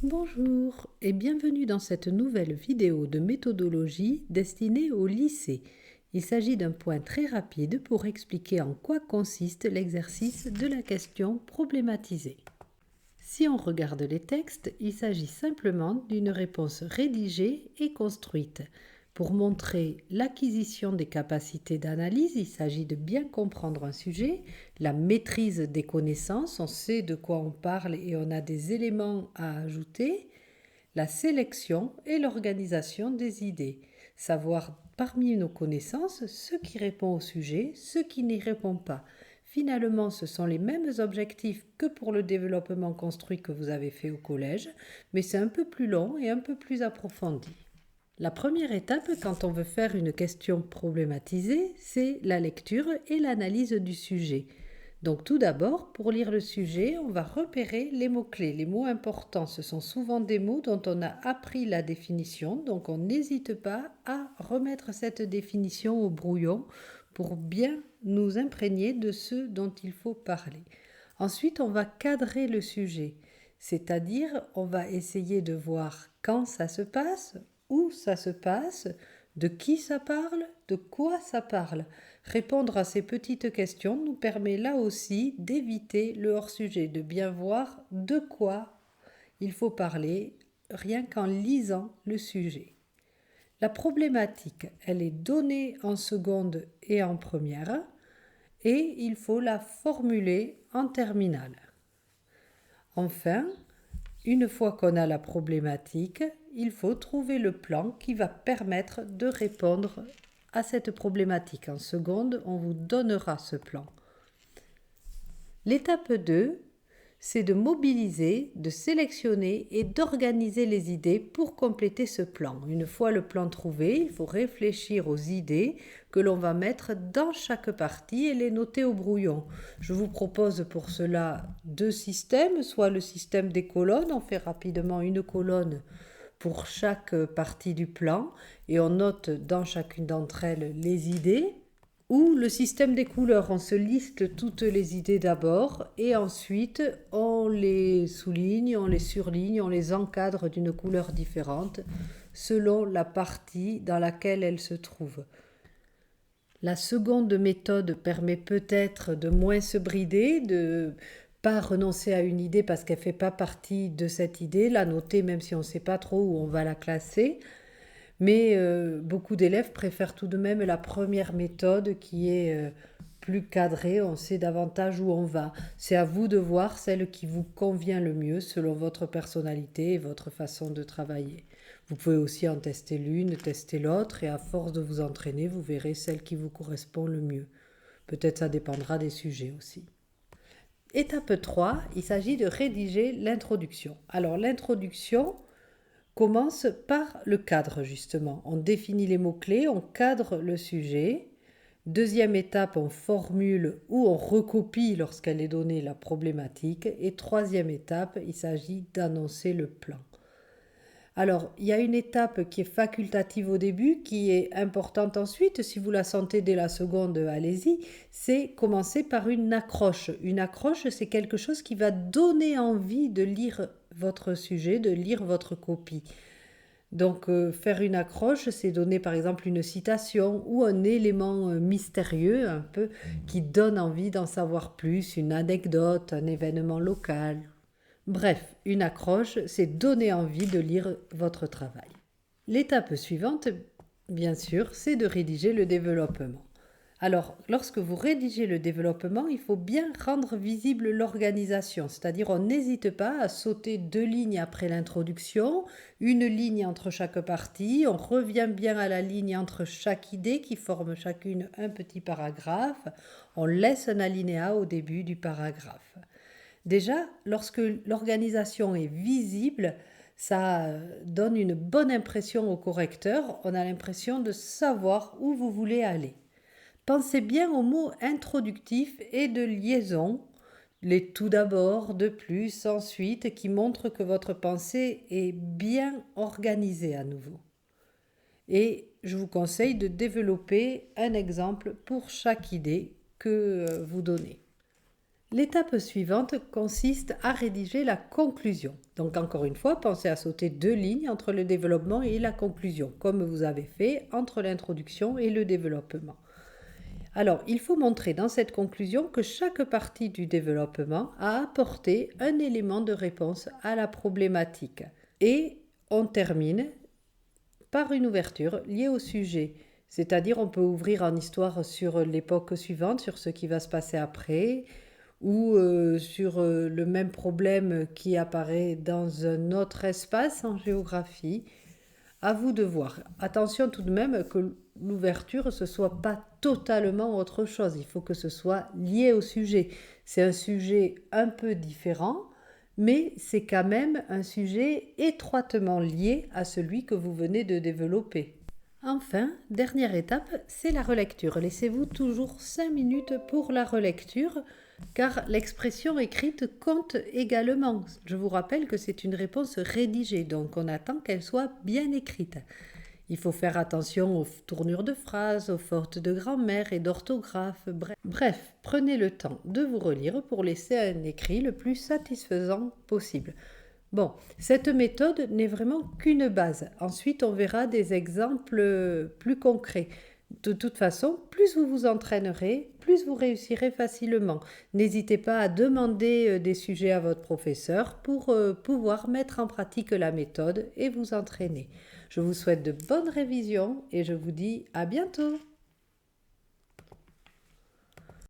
Bonjour et bienvenue dans cette nouvelle vidéo de méthodologie destinée au lycée. Il s'agit d'un point très rapide pour expliquer en quoi consiste l'exercice de la question problématisée. Si on regarde les textes, il s'agit simplement d'une réponse rédigée et construite. Pour montrer l'acquisition des capacités d'analyse, il s'agit de bien comprendre un sujet, la maîtrise des connaissances, on sait de quoi on parle et on a des éléments à ajouter, la sélection et l'organisation des idées, savoir parmi nos connaissances ce qui répond au sujet, ce qui n'y répond pas. Finalement, ce sont les mêmes objectifs que pour le développement construit que vous avez fait au collège, mais c'est un peu plus long et un peu plus approfondi. La première étape, quand on veut faire une question problématisée, c'est la lecture et l'analyse du sujet. Donc tout d'abord, pour lire le sujet, on va repérer les mots-clés. Les mots importants, ce sont souvent des mots dont on a appris la définition, donc on n'hésite pas à remettre cette définition au brouillon pour bien nous imprégner de ce dont il faut parler. Ensuite, on va cadrer le sujet, c'est-à-dire on va essayer de voir quand ça se passe, où ça se passe, de qui ça parle, de quoi ça parle. Répondre à ces petites questions nous permet là aussi d'éviter le hors-sujet, de bien voir de quoi il faut parler rien qu'en lisant le sujet. La problématique, elle est donnée en seconde et en première et il faut la formuler en terminale. Enfin, une fois qu'on a la problématique, il faut trouver le plan qui va permettre de répondre à cette problématique. En seconde, on vous donnera ce plan. L'étape 2, c'est de mobiliser, de sélectionner et d'organiser les idées pour compléter ce plan. Une fois le plan trouvé, il faut réfléchir aux idées que l'on va mettre dans chaque partie et les noter au brouillon. Je vous propose pour cela deux systèmes, soit le système des colonnes, on fait rapidement une colonne pour chaque partie du plan et on note dans chacune d'entre elles les idées. Ou le système des couleurs, on se liste toutes les idées d'abord et ensuite on les souligne, on les surligne, on les encadre d'une couleur différente selon la partie dans laquelle elles se trouvent. La seconde méthode permet peut-être de moins se brider, de pas renoncer à une idée parce qu'elle ne fait pas partie de cette idée, la noter même si on ne sait pas trop où on va la classer. Mais beaucoup d'élèves préfèrent tout de même la première méthode qui est plus cadrée, on sait davantage où on va. C'est à vous de voir celle qui vous convient le mieux selon votre personnalité et votre façon de travailler. Vous pouvez aussi en tester l'une, tester l'autre et à force de vous entraîner, vous verrez celle qui vous correspond le mieux. Peut-être ça dépendra des sujets aussi. Étape 3, il s'agit de rédiger l'introduction. Alors l'introduction commence par le cadre justement. On définit les mots-clés, on cadre le sujet. Deuxième étape, on formule ou on recopie lorsqu'elle est donnée la problématique. Et troisième étape, il s'agit d'annoncer le plan. Alors, il y a une étape qui est facultative au début, qui est importante ensuite. Si vous la sentez dès la seconde, allez-y. C'est commencer par une accroche. Une accroche, c'est quelque chose qui va donner envie de lire votre sujet, de lire votre copie. Donc, faire une accroche, c'est donner par exemple une citation ou un élément mystérieux, un peu, qui donne envie d'en savoir plus, une anecdote, un événement local. Bref, une accroche, c'est donner envie de lire votre travail. L'étape suivante, bien sûr, c'est de rédiger le développement. Alors, lorsque vous rédigez le développement, il faut bien rendre visible l'organisation, c'est-à-dire on n'hésite pas à sauter 2 lignes après l'introduction, une ligne entre chaque partie, on revient bien à la ligne entre chaque idée qui forme chacune un petit paragraphe, on laisse un alinéa au début du paragraphe. Déjà, lorsque l'organisation est visible, ça donne une bonne impression au correcteur, on a l'impression de savoir où vous voulez aller. Pensez bien aux mots introductifs et de liaison, les tout d'abord, de plus, ensuite, qui montrent que votre pensée est bien organisée à nouveau. Et je vous conseille de développer un exemple pour chaque idée que vous donnez. L'étape suivante consiste à rédiger la conclusion. Donc encore une fois, pensez à sauter 2 lignes entre le développement et la conclusion, comme vous avez fait entre l'introduction et le développement. Alors, il faut montrer dans cette conclusion que chaque partie du développement a apporté un élément de réponse à la problématique. Et on termine par une ouverture liée au sujet. C'est-à-dire, on peut ouvrir en histoire sur l'époque suivante, sur ce qui va se passer après, ou sur le même problème qui apparaît dans un autre espace en géographie. À vous de voir. Attention tout de même que l'ouverture, ce soit pas totalement autre chose. Il faut que ce soit lié au sujet. C'est un sujet un peu différent, mais c'est quand même un sujet étroitement lié à celui que vous venez de développer. Enfin, dernière étape, c'est la relecture. Laissez-vous toujours 5 minutes pour la relecture, car l'expression écrite compte également. Je vous rappelle que c'est une réponse rédigée, donc on attend qu'elle soit bien écrite. Il faut faire attention aux tournures de phrases, aux fautes de grammaire et d'orthographe. Bref, prenez le temps de vous relire pour laisser un écrit le plus satisfaisant possible. Bon, cette méthode n'est vraiment qu'une base. Ensuite, on verra des exemples plus concrets. De toute façon, plus vous vous entraînerez, plus vous réussirez facilement. N'hésitez pas à demander des sujets à votre professeur pour pouvoir mettre en pratique la méthode et vous entraîner. Je vous souhaite de bonnes révisions et je vous dis à bientôt.